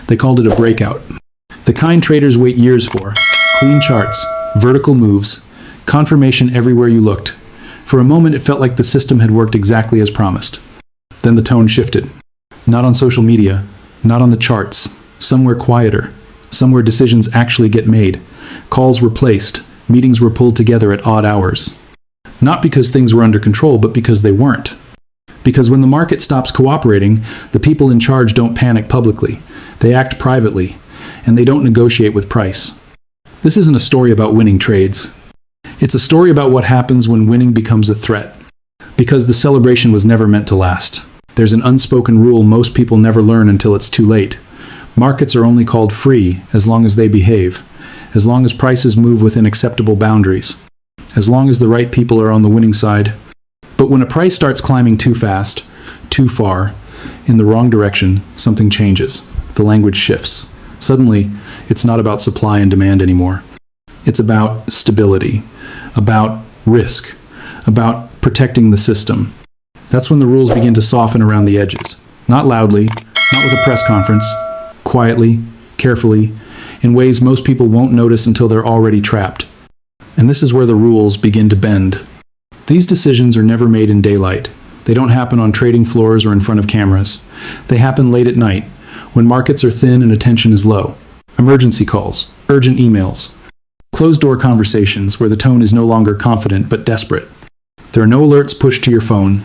They called it a breakout. The kind traders wait years for. Clean charts, vertical moves, confirmation everywhere you looked. For a moment, it felt like the system had worked exactly as promised. Then the tone shifted. Not on social media, not on the charts, somewhere quieter, somewhere decisions actually get made. Calls were placed, meetings were pulled together at odd hours. Not because things were under control, but because they weren't. Because when the market stops cooperating, the people in charge don't panic publicly. They act privately, and they don't negotiate with price. This isn't a story about winning trades. It's a story about what happens when winning becomes a threat. Because the celebration was never meant to last. There's an unspoken rule most people never learn until it's too late. Markets are only called free as long as they behave, as long as prices move within acceptable boundaries, as long as the right people are on the winning side. But when a price starts climbing too fast, too far, in the wrong direction, something changes. The language shifts. Suddenly, it's not about supply and demand anymore. It's about stability, about risk, about protecting the system. That's when the rules begin to soften around the edges. Not loudly, not with a press conference, quietly, carefully, in ways most people won't notice until they're already trapped. And this is where the rules begin to bend. These decisions are never made in daylight. They don't happen on trading floors or in front of cameras. They happen late at night, when markets are thin and attention is low. Emergency calls, urgent emails, closed-door conversations where the tone is no longer confident but desperate. There are no alerts pushed to your phone,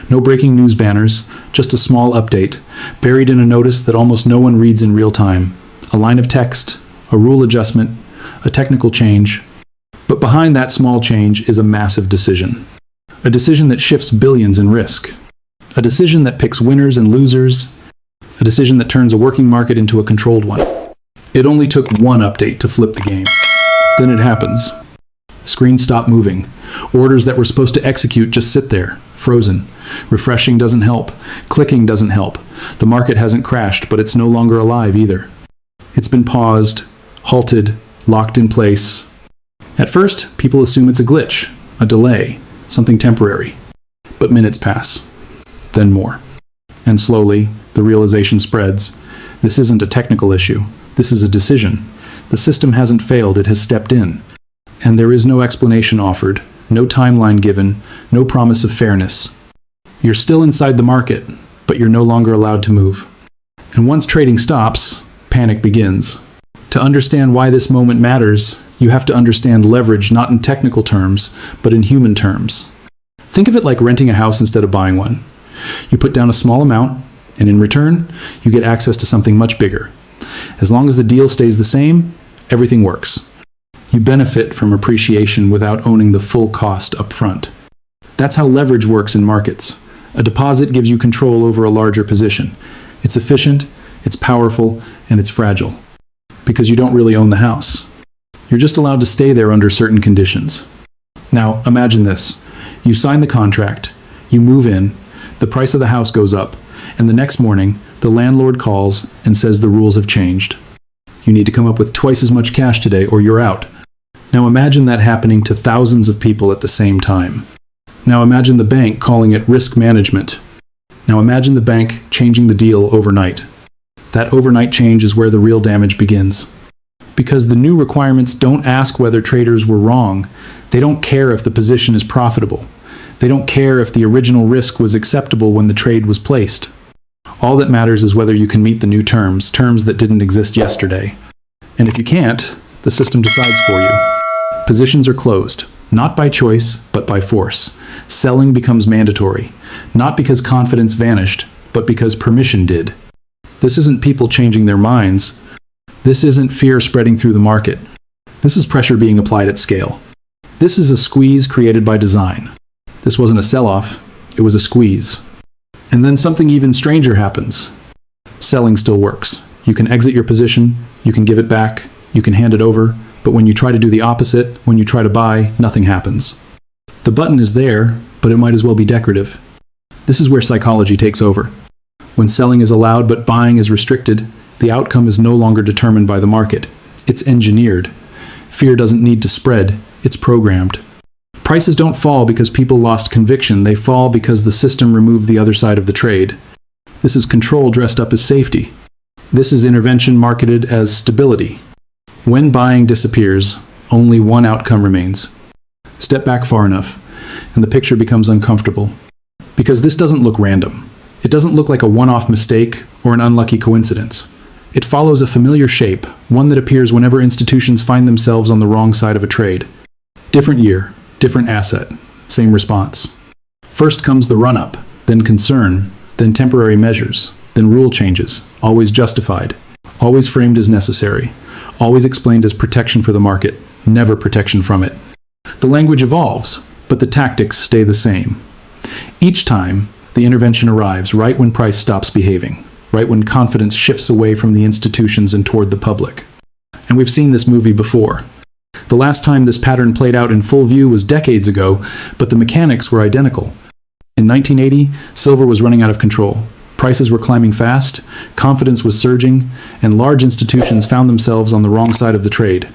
no breaking news banners, just a small update, buried in a notice that almost no one reads in real time. A line of text, a rule adjustment, a technical change. But behind that small change is a massive decision. A decision that shifts billions in risk. A decision that picks winners and losers. A decision that turns a working market into a controlled one. It only took one update to flip the game. Then it happens. Screens stop moving. Orders that were supposed to execute just sit there, frozen. Refreshing doesn't help. Clicking doesn't help. The market hasn't crashed, but it's no longer alive either. It's been paused, halted, locked in place. At first, people assume it's a glitch, a delay, something temporary. But minutes pass. Then more. And slowly, the realization spreads. This isn't a technical issue. This is a decision. The system hasn't failed, it has stepped in. And there is no explanation offered, no timeline given, no promise of fairness. You're still inside the market, but you're no longer allowed to move. And once trading stops, panic begins. To understand why this moment matters, you have to understand leverage not in technical terms, but in human terms. Think of it like renting a house instead of buying one. You put down a small amount, and in return, you get access to something much bigger. As long as the deal stays the same, everything works. You benefit from appreciation without owning the full cost up front. That's how leverage works in markets. A deposit gives you control over a larger position. It's efficient, it's powerful, and it's fragile. Because you don't really own the house. You're just allowed to stay there under certain conditions. Now, imagine this. You sign the contract, you move in, the price of the house goes up, and the next morning, the landlord calls and says the rules have changed. You need to come up with twice as much cash today or you're out. Now imagine that happening to thousands of people at the same time. Now imagine the bank calling it risk management. Now imagine the bank changing the deal overnight. That overnight change is where the real damage begins. Because the new requirements don't ask whether traders were wrong. They don't care if the position is profitable. They don't care if the original risk was acceptable when the trade was placed. All that matters is whether you can meet the new terms that didn't exist yesterday. And if you can't, the system decides for you. Positions are closed, not by choice, but by force. Selling becomes mandatory, not because confidence vanished, but because permission did. This isn't people changing their minds. This isn't fear spreading through the market. This is pressure being applied at scale. This is a squeeze created by design. This wasn't a sell-off, it was a squeeze. And then something even stranger happens. Selling still works. You can exit your position, you can give it back, you can hand it over, but when you try to do the opposite, when you try to buy, nothing happens. The button is there, but it might as well be decorative. This is where psychology takes over. When selling is allowed but buying is restricted, the outcome is no longer determined by the market. It's engineered. Fear doesn't need to spread, it's programmed. Prices don't fall because people lost conviction, they fall because the system removed the other side of the trade. This is control dressed up as safety. This is intervention marketed as stability. When buying disappears, only one outcome remains. Step back far enough, and the picture becomes uncomfortable. Because this doesn't look random. It doesn't look like a one-off mistake or an unlucky coincidence. It follows a familiar shape, one that appears whenever institutions find themselves on the wrong side of a trade. Different year, different asset, same response. First comes the run-up, then concern, then temporary measures, then rule changes, always justified, always framed as necessary, always explained as protection for the market, never protection from it. The language evolves, but the tactics stay the same. Each time, the intervention arrives right when price stops behaving, right when confidence shifts away from the institutions and toward the public. And we've seen this movie before. The last time this pattern played out in full view was decades ago, but the mechanics were identical. In 1980, silver was running out of control. Prices were climbing fast, confidence was surging, and large institutions found themselves on the wrong side of the trade.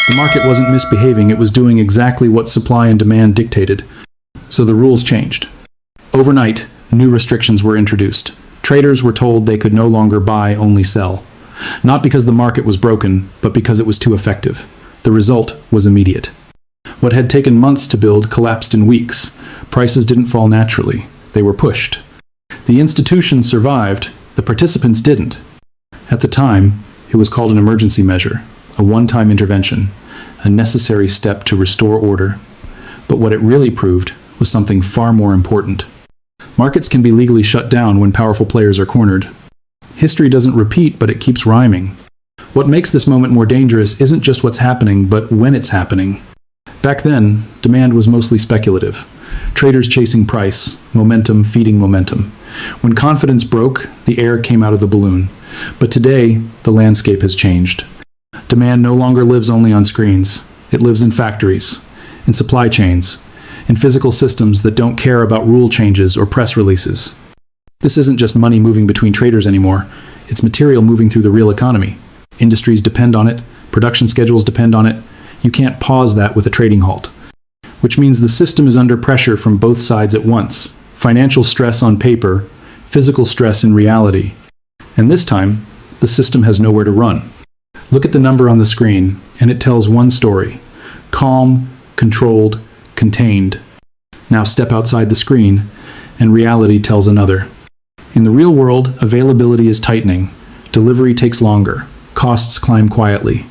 The market wasn't misbehaving, it was doing exactly what supply and demand dictated. So the rules changed. Overnight, new restrictions were introduced. Traders were told they could no longer buy, only sell. Not because the market was broken, but because it was too effective. The result was immediate. What had taken months to build collapsed in weeks. Prices didn't fall naturally. They were pushed. The institutions survived, the participants didn't. At the time, it was called an emergency measure, a one-time intervention, a necessary step to restore order. But what it really proved was something far more important. Markets can be legally shut down when powerful players are cornered. History doesn't repeat, but it keeps rhyming. What makes this moment more dangerous isn't just what's happening, but when it's happening. Back then, demand was mostly speculative. Traders chasing price, momentum feeding momentum. When confidence broke, the air came out of the balloon. But today, the landscape has changed. Demand no longer lives only on screens. It lives in factories, in supply chains, in physical systems that don't care about rule changes or press releases. This isn't just money moving between traders anymore. It's material moving through the real economy. Industries depend on it. Production schedules depend on it. You can't pause that with a trading halt. Which means the system is under pressure from both sides at once. Financial stress on paper, physical stress in reality. And this time, the system has nowhere to run. Look at the number on the screen, and it tells one story. Calm, controlled, contained. Now step outside the screen, and reality tells another. In the real world, availability is tightening. Delivery takes longer. Costs climb quietly.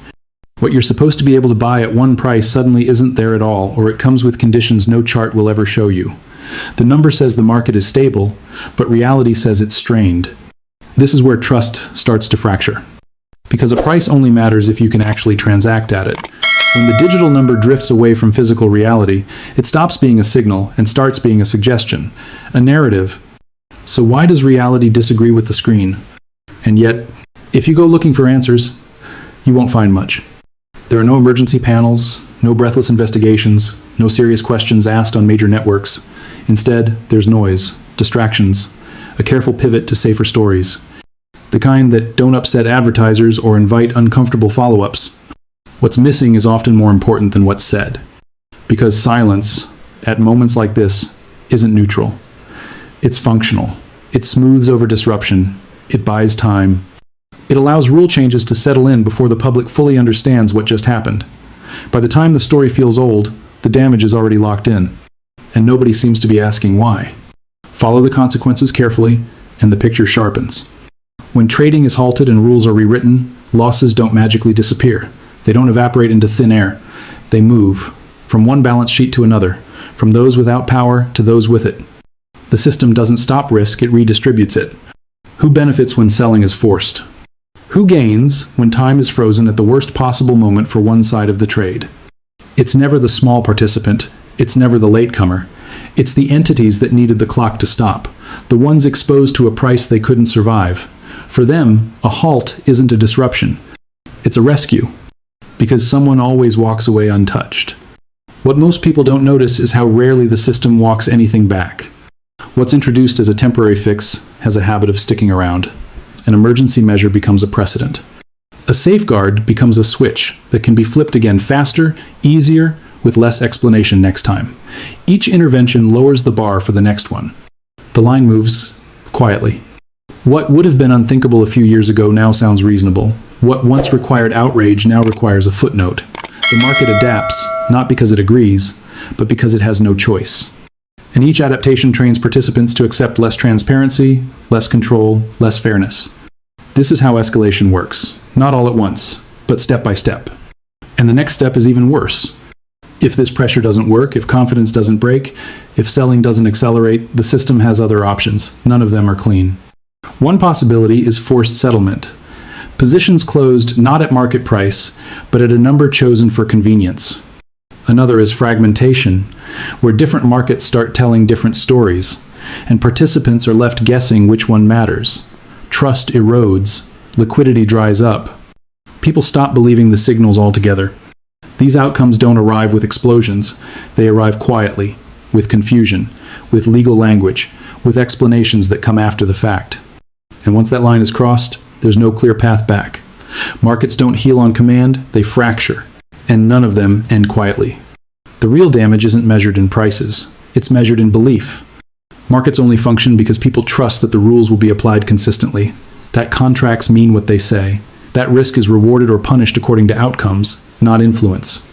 What you're supposed to be able to buy at one price suddenly isn't there at all, or it comes with conditions no chart will ever show you. The number says the market is stable, but reality says it's strained. This is where trust starts to fracture. Because a price only matters if you can actually transact at it. When the digital number drifts away from physical reality, it stops being a signal and starts being a suggestion, a narrative. So why does reality disagree with the screen? And yet, if you go looking for answers, you won't find much. There are no emergency panels, no breathless investigations, no serious questions asked on major networks. Instead, there's noise, distractions, a careful pivot to safer stories. The kind that don't upset advertisers or invite uncomfortable follow-ups. What's missing is often more important than what's said. Because silence, at moments like this, isn't neutral. It's functional. It smooths over disruption. It buys time. It allows rule changes to settle in before the public fully understands what just happened. By the time the story feels old, the damage is already locked in. And nobody seems to be asking why. Follow the consequences carefully, and the picture sharpens. When trading is halted and rules are rewritten, losses don't magically disappear. They don't evaporate into thin air. They move, from one balance sheet to another, from those without power to those with it. The system doesn't stop risk, it redistributes it. Who benefits when selling is forced? Who gains when time is frozen at the worst possible moment for one side of the trade? It's never the small participant. It's never the latecomer. It's the entities that needed the clock to stop, the ones exposed to a price they couldn't survive. For them, a halt isn't a disruption. It's a rescue, because someone always walks away untouched. What most people don't notice is how rarely the system walks anything back. What's introduced as a temporary fix has a habit of sticking around. An emergency measure becomes a precedent. A safeguard becomes a switch that can be flipped again faster, easier, with less explanation next time. Each intervention lowers the bar for the next one. The line moves quietly. What would have been unthinkable a few years ago now sounds reasonable. What once required outrage now requires a footnote. The market adapts, not because it agrees, but because it has no choice. And each adaptation trains participants to accept less transparency, less control, less fairness. This is how escalation works. Not all at once, but step by step. And the next step is even worse. If this pressure doesn't work, if confidence doesn't break, if selling doesn't accelerate, the system has other options. None of them are clean. One possibility is forced settlement. Positions closed not at market price, but at a number chosen for convenience. Another is fragmentation, where different markets start telling different stories, and participants are left guessing which one matters. Trust erodes, liquidity dries up. People stop believing the signals altogether. These outcomes don't arrive with explosions. They arrive quietly, with confusion, with legal language, with explanations that come after the fact. And once that line is crossed, there's no clear path back. Markets don't heal on command, they fracture, and none of them end quietly. The real damage isn't measured in prices, it's measured in belief. Markets only function because people trust that the rules will be applied consistently, that contracts mean what they say, that risk is rewarded or punished according to outcomes, not influence.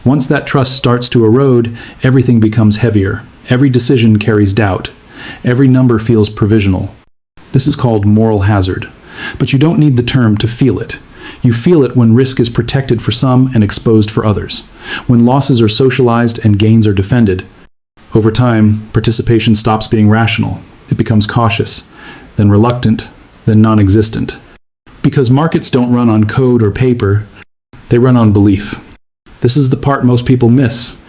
Once that trust starts to erode, everything becomes heavier. Every decision carries doubt. Every number feels provisional. This is called moral hazard. But you don't need the term to feel it. You feel it when risk is protected for some and exposed for others, when losses are socialized and gains are defended. Over time, participation stops being rational. It becomes cautious, then reluctant, then non-existent. Because markets don't run on code or paper, they run on belief. This is the part most people miss.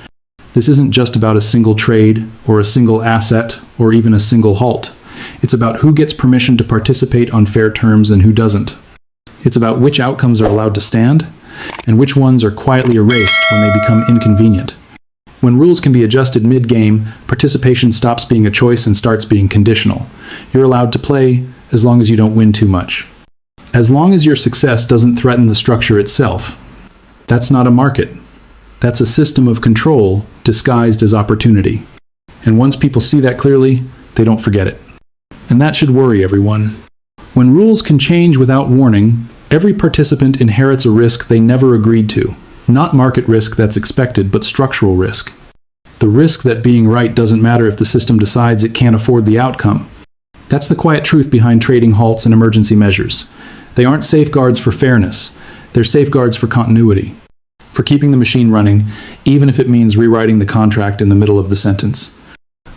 This isn't just about a single trade, or a single asset, or even a single halt. It's about who gets permission to participate on fair terms and who doesn't. It's about which outcomes are allowed to stand, and which ones are quietly erased when they become inconvenient. When rules can be adjusted mid-game, participation stops being a choice and starts being conditional. You're allowed to play as long as you don't win too much. As long as your success doesn't threaten the structure itself. That's not a market. That's a system of control disguised as opportunity. And once people see that clearly, they don't forget it. And that should worry everyone. When rules can change without warning, every participant inherits a risk they never agreed to. Not market risk that's expected, but structural risk. The risk that being right doesn't matter if the system decides it can't afford the outcome. That's the quiet truth behind trading halts and emergency measures. They aren't safeguards for fairness. They're safeguards for continuity. For keeping the machine running, even if it means rewriting the contract in the middle of the sentence.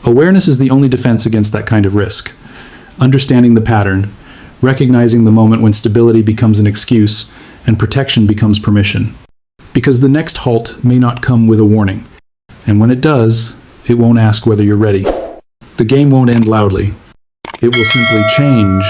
Awareness is the only defense against that kind of risk. Understanding the pattern, recognizing the moment when stability becomes an excuse and protection becomes permission. Because the next halt may not come with a warning. And when it does, it won't ask whether you're ready. The game won't end loudly. It will simply change